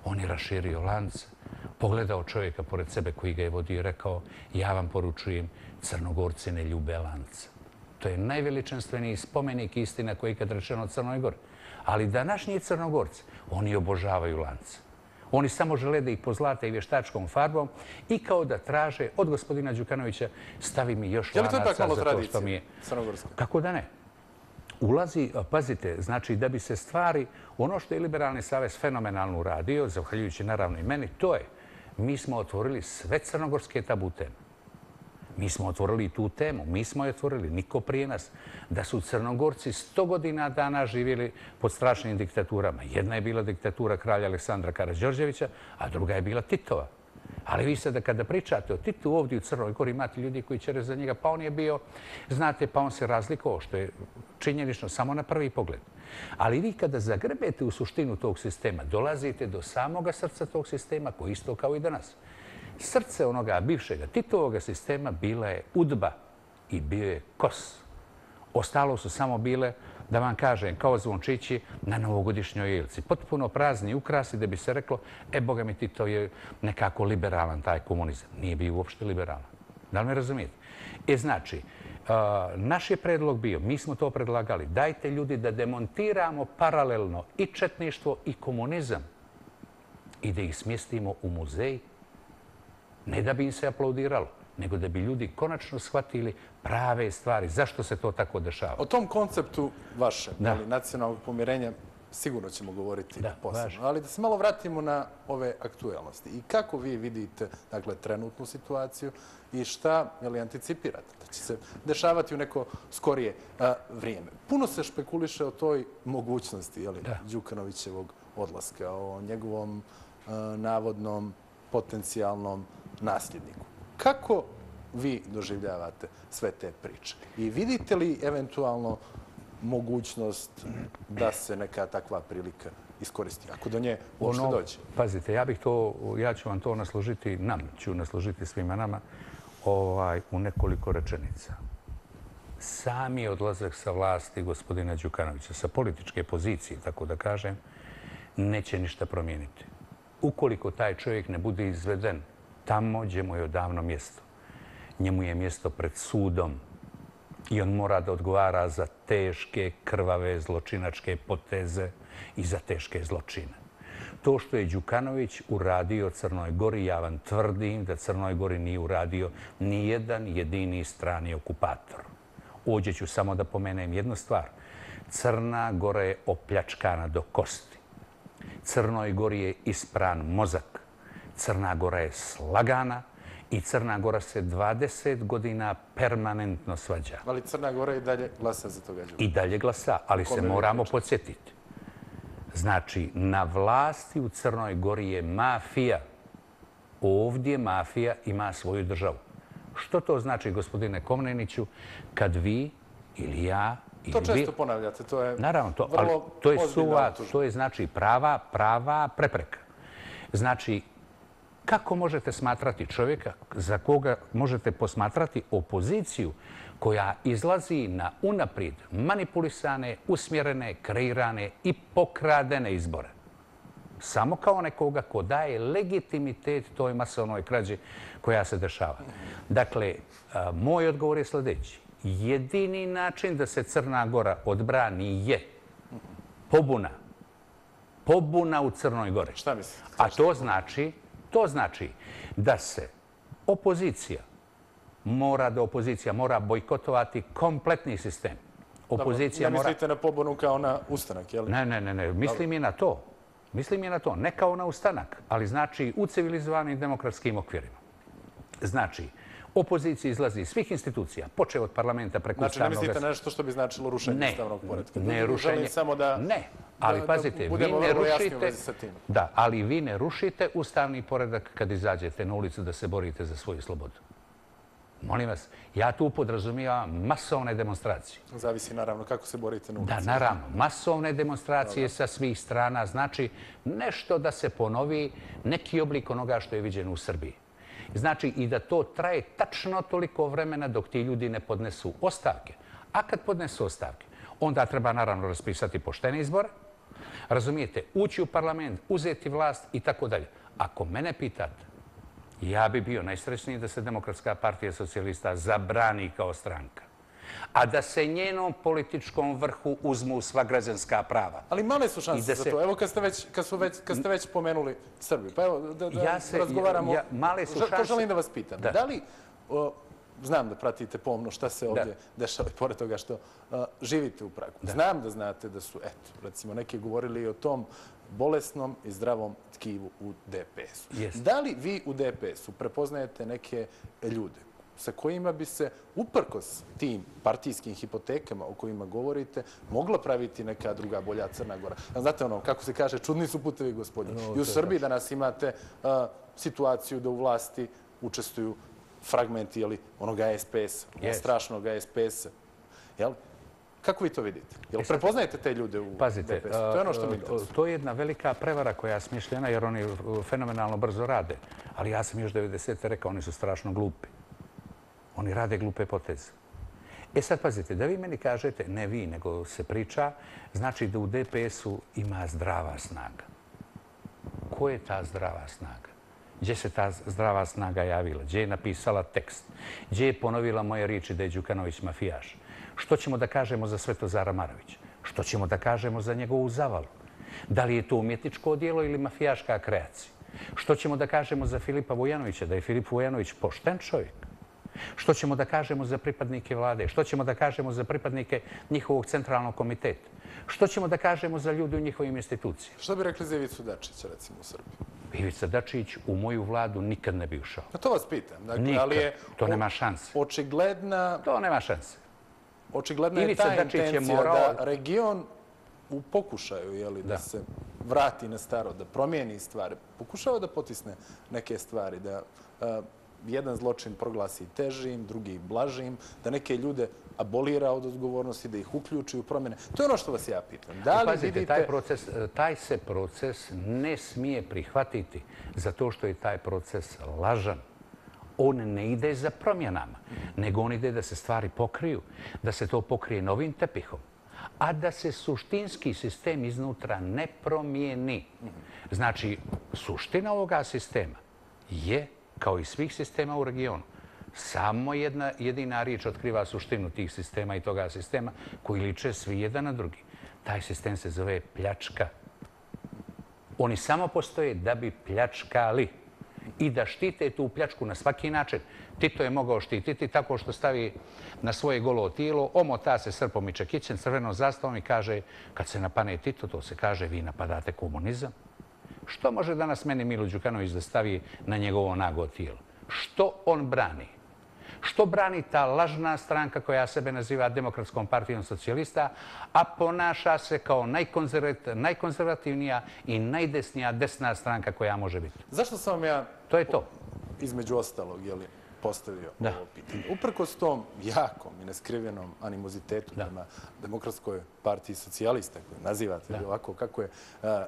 On je raširio lance, pogledao čovjeka pored sebe koji ga je vodio i rekao: ja vam poručujem, Crnogorci ne ljube lance. To je najveličanstveniji spomenik istina koji je ikad rečeno o Crnoj Gori. Ali današnji Crnogorci, oni obožavaju lance. Oni samo žele da ih pozlate i vještačkom farbom i kao da traže od gospodina Đukanovića: stavi mi još lanaca za to što mi je... crnogorska? Kako da ne? Ulazi, pazite, znači da bi se stvari, ono što je Liberalni savez fenomenalno uradio, zahvaljujući naravno i meni, to je, mi smo otvorili sve crnogorske tabu teme. Mi smo otvorili tu temu, mi smo je otvorili, niko prije nas, da su Crnogorci 100 godina dana živjeli pod strašnim diktaturama. Jedna je bila diktatura kralja Aleksandra Karađorđevića, a druga je bila Titova. Ali vi sada kada pričate o Titu ovdje u Crnoj Gori, imate ljudi koji će reći za njega, pa on je bio, znate, pa on se razlikovao, što je činjenično samo na prvi pogled. Ali vi kada zagrebete u suštinu tog sistema, dolazite do samoga srca tog sistema, koji isto kao i danas. Srce onoga bivšega Titovog sistema bila je UDBA i bio je KOS. Ostalo su samo bile, da vam kažem, kao zvončići na novogodišnjoj Ilci. Potpuno prazni ukrasi da bi se reklo: boga mi, Tito je nekako liberalan taj komunizam. Nije bio uopšte liberalan. Da li me razumijete? Znači, naš je predlog bio, mi smo to predlagali, dajte ljudi da demontiramo paralelno i četništvo i komunizam i da ih smjestimo u muzej. Ne da bi im se aplaudiralo, nego da bi ljudi konačno shvatili prave stvari. Zašto se to tako dešava? O tom konceptu vaše, nacionalnog pomirenja, sigurno ćemo govoriti posebno. Ali da se malo vratimo na ove aktuelnosti. I kako vi vidite, dakle, trenutnu situaciju i šta anticipirate da će se dešavati u neko skorije vrijeme? Puno se špekuliše o toj mogućnosti Đukanovićevog odlaska, o njegovom navodnom potencijalnom nasljedniku. Kako vi doživljavate sve te priče? I vidite li eventualno mogućnost da se neka takva prilika iskoristi, ako do nje uopšte dođe? Pazite, ja ću vam to naslužiti, ću naslužiti svima nama u nekoliko rečenica. Sami odlazak sa vlasti gospodina Đukanovića, sa političke pozicije, tako da kažem, neće ništa promijeniti. Ukoliko taj čovjek ne bude izveden tamo gdje mu je odavno mjesto. Njemu je mjesto pred sudom i on mora da odgovara za teške, krvave, zločinačke poteze i za teške zločine. To što je Đukanović uradio Crnoj Gori, ja vam tvrdim da Crnoj Gori nije uradio ni jedan jedini strani okupator. Ovdje ću samo da pomenem jednu stvar. Crna Gora je opljačkana do kosti. Crnoj Gori je ispran mozak. Crna Gora je slagana i Crna Gora se 20 godina permanentno svađa. Ali Crna Gora i dalje glasa za toga. I dalje glasa, ali se moramo podsjetiti. Znači, na vlasti u Crnoj Gori je mafija. Ovdje mafija ima svoju državu. Što to znači, gospodine Komneniću, kad vi ili ja... To često ponavljate, to je naravno, vrlo ozbiljna optužba. To je znači prava prepreka. Znači, kako možete smatrati čovjeka za koga možete posmatrati opoziciju koja izlazi na unaprijed manipulisane, usmjerene, kreirane i pokradene izbore? Samo kao nekoga ko daje legitimitet toj masovnoj krađi koja se dešava. Dakle, moj odgovor je sljedeći. Jedini način da se Crna Gora odbrani je pobuna. Pobuna u Crnoj Gori. Šta mislite? A to znači da se opozicija mora bojkotovati kompletni sistem. Ne mislite na pobunu kao na ustanak, je li? Ne. Mislim i na to. Ne kao na ustanak, ali znači u civilizovanim demokratskim okvirima. Znači, opozicija izlazi iz svih institucija, počeo od parlamenta preko ustavnog... Znači, ne mislite nešto što bi značilo rušenje ustavnog poretka? Ne, rušenje... Ne, ali pazite, vi ne rušite... Da, ali vi ne rušite ustavni poredak kad izađete na ulicu da se borite za svoju slobodu. Molim vas, ja tu podrazumijevam masovne demonstracije. Zavisi naravno kako se borite na ulici. Da, naravno. Masovne demonstracije sa svih strana znači nešto da se ponovi neki oblik onoga što je viđeno u Srbiji. Znači i da to traje tačno toliko vremena dok ti ljudi ne podnesu ostavke. A kad podnesu ostavke, onda treba naravno raspisati poštene izbore Razumijete? Ući u parlament, uzeti vlast i tako dalje. Ako mene pitate, ja bi bio najsrećniji da se Demokratska partija socijalista zabrani kao stranka, a da se njenom političkom vrhu uzmu sva građanska prava. Ali male su šanse za to. Evo kad ste već pomenuli Srbiju. Pa evo da razgovaramo. To želim da vas pitam. Da li, znam da pratite pomno šta se ovdje dešava, pored toga što živite u Pragu. Znam da znate da su, eto, recimo, neki govorili o tom bolesnom i zdravom tkivu u DPS-u. Da li vi u DPS-u prepoznajete neke ljude sa kojima bi se, uprkos tim partijskim hipotekama o kojima govorite, mogla praviti neka druga, bolja Crna Gora? Znate ono, kako se kaže, čudni su putevi, gospodine. I u Srbiji danas imate situaciju da u vlasti učestvuju fragmenti onoga SPS-a, strašnog SPS-a. Kako vi to vidite? Jel prepoznajete te ljude u DPS-u? Pazite, to je ono što mi interesuje. To je jedna velika prevara koja je smišljena jer oni fenomenalno brzo rade. Ali ja sam još 90. rekao, oni su strašno glupi. Oni rade glupe poteze. Sad pazite, da vi meni kažete, ne vi, nego se priča, znači da u DPS-u ima zdrava snaga. Ko je ta zdrava snaga? Gdje se ta zdrava snaga javila? Gdje je napisala tekst? Gdje je ponovila moje riječi da je Đukanović mafijaš? Što ćemo da kažemo za Svetozara Marovića? Što ćemo da kažemo za njegovu zavalu? Da li je to umjetničko djelo ili mafijaška kreacija? Što ćemo da kažemo za Filipa Vujanovića? Da je Filip Vujanović pošten čovjek? Što ćemo da kažemo za pripadnike vlade? Što ćemo da kažemo za pripadnike njihovog centralnog komiteta? Što ćemo da kažemo za ljude u njihovim institucijama? Što bi rekli za Ivicu Dačića, recimo, u Srbiji? Ivica Dačić u moju vladu nikad ne bi ušao. To vas pitam. Nikad. To nema šanse. Očigledna... To nema šanse. Očigledna je ta intencija da region u pokušaju da se vrati na staro, da promijeni stvari, pokušava da potisne neke stvari, da jedan zločin proglasi težim, drugi blažim, da neke ljude abolira od odgovornosti, da ih uključi u promjene. To je ono što vas ja pitam. Da li vidite... Taj se proces ne smije prihvatiti zato što je taj proces lažan. On ne ide za promjenama, nego on ide da se stvari pokriju, da se to pokrije novim tepihom, a da se suštinski sistem iznutra ne promijeni. Znači, suština ovoga sistema je, kao i svih sistema u regionu, samo jedna jedina riječ otkriva suštinu tih sistema i toga sistema koji liče svi jedan na drugi. Taj sistem se zove pljačka. Oni samo postoje da bi pljačkali i da štite tu pljačku na svaki način. Tito je mogao štititi tako što stavi na svoje golo tijelo, omota se srpom i čekićem, crvenom zastavom i kaže, kad se napane Tito, to se kaže, vi napadate komunizam. Što može danas meni Milo Đukanović da stavi na njegovo nago tijelo? Što on brani? Što brani ta lažna stranka koja sebe naziva Demokratskom partijom socijalista, a ponaša se kao najkonzervativnija i najdesnija desna stranka koja može biti? Zašto sam vam ja, između ostalog, postavio ovo pitanje? Uprkos tom jakom i neskrivljenom animozitetu prema Demokratskoj partiji socijalista, koju nazivate ovako kako je,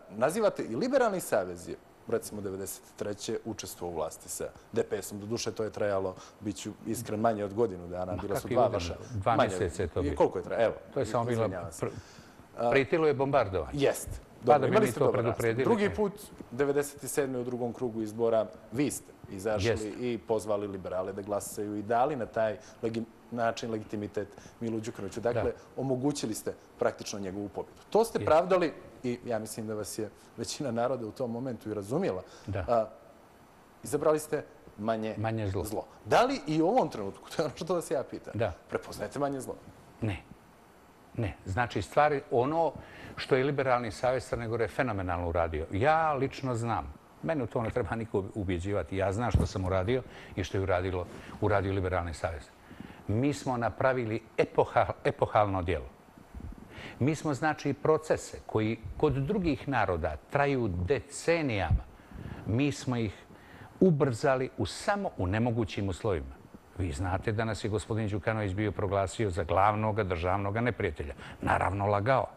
nazivate i Liberalni savez je, recimo 1993. učestvovao u vlasti sa DPS-om. Doduše, to je trajalo, bit ću iskren, manje od godinu dana. Bila su dva vaša. 2 mjeseca je to bilo. Koliko je trajalo? Evo, to je samo bilo... Prijatilo je bombardovanje. Jest. Pa da bi mi to predupredili. Drugi put, 1997. u drugom krugu izbora, vi ste izašli i pozvali liberale da glasaju i dali na taj način legitimitet Milu Đukanoviću. Dakle, omogućili ste praktično njegovu pobjedu. To ste pravdali i ja mislim da vas je većina naroda u tom momentu i razumjela. Izabrali ste manje zlo. Da li i u ovom trenutku, to je ono što vas ja pitam, prepoznajete manje zlo? Ne. Ne. Znači, stvari, ono što je Liberalni savez Crne Gore fenomenalno uradio. Ja lično znam. Mene u to ne treba niko ubjeđivati. Ja znam što sam uradio i što je uradio Liberalni savez. Mi smo napravili epohalno djelo. Mi smo, znači, procese koji kod drugih naroda traju decenijama, mi smo ih ubrzali samo u nemogućim uslovima. Vi znate da nas je gospodin Đukanović bio proglasio za glavnog državnog neprijatelja. Naravno, lagao.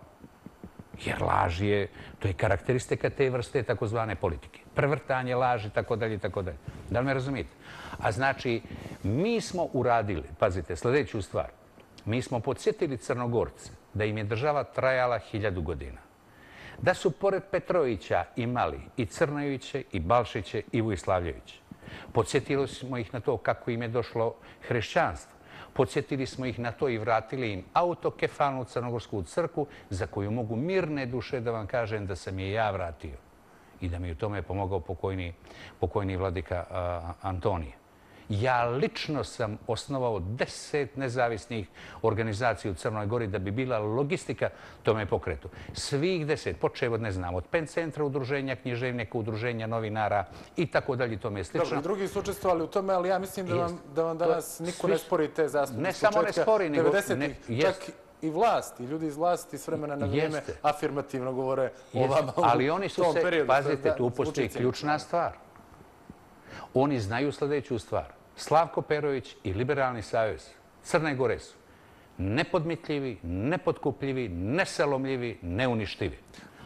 Jer laž je, to je karakteristika te vrste takozvane politike. Prevrtanje laži, tako dalje, tako dalje. Da li me razumijete? A znači, mi smo uradili, pazite, sljedeću stvar. Mi smo podsjetili Crnogorce da im je država trajala 1000 godina. da su pored Petrovića imali i Crnojeviće, i Balšiće, i Vujislavljeviće. Podsjetili smo ih na to kako im je došlo hrišćanstvo. Podsjetili smo ih na to i vratili im autokefalnu crnogorsku crkvu za koju mogu mirne duše da vam kažem da sam je ja vratio i da mi u tome pomogao pokojni vladika Antonije. Ja lično sam osnovao 10 nezavisnih organizacija u Crnoj Gori da bi bila logistika tome pokretu. Svih 10, počev od, ne znam, od PEN centra, udruženja književnika, udruženja novinara i tako dalje, tome je slično. Dobro, drugi su učestvovali u tome, ali ja mislim da vam danas niko ne spori te zastupnike. Ne samo ne spori, nego... 90-ih, čak i vlast, i ljudi iz vlasti s vremena na vrijeme afirmativno govore o vama u tom periodu. Ali oni su se, pazite, tu postoji ključna stvar. Oni znaju sljedeću stvar. Slavko Perović i Liberalni savez Crne Gore su nepodmitljivi, nepotkupljivi, nesalomljivi, neuništivi.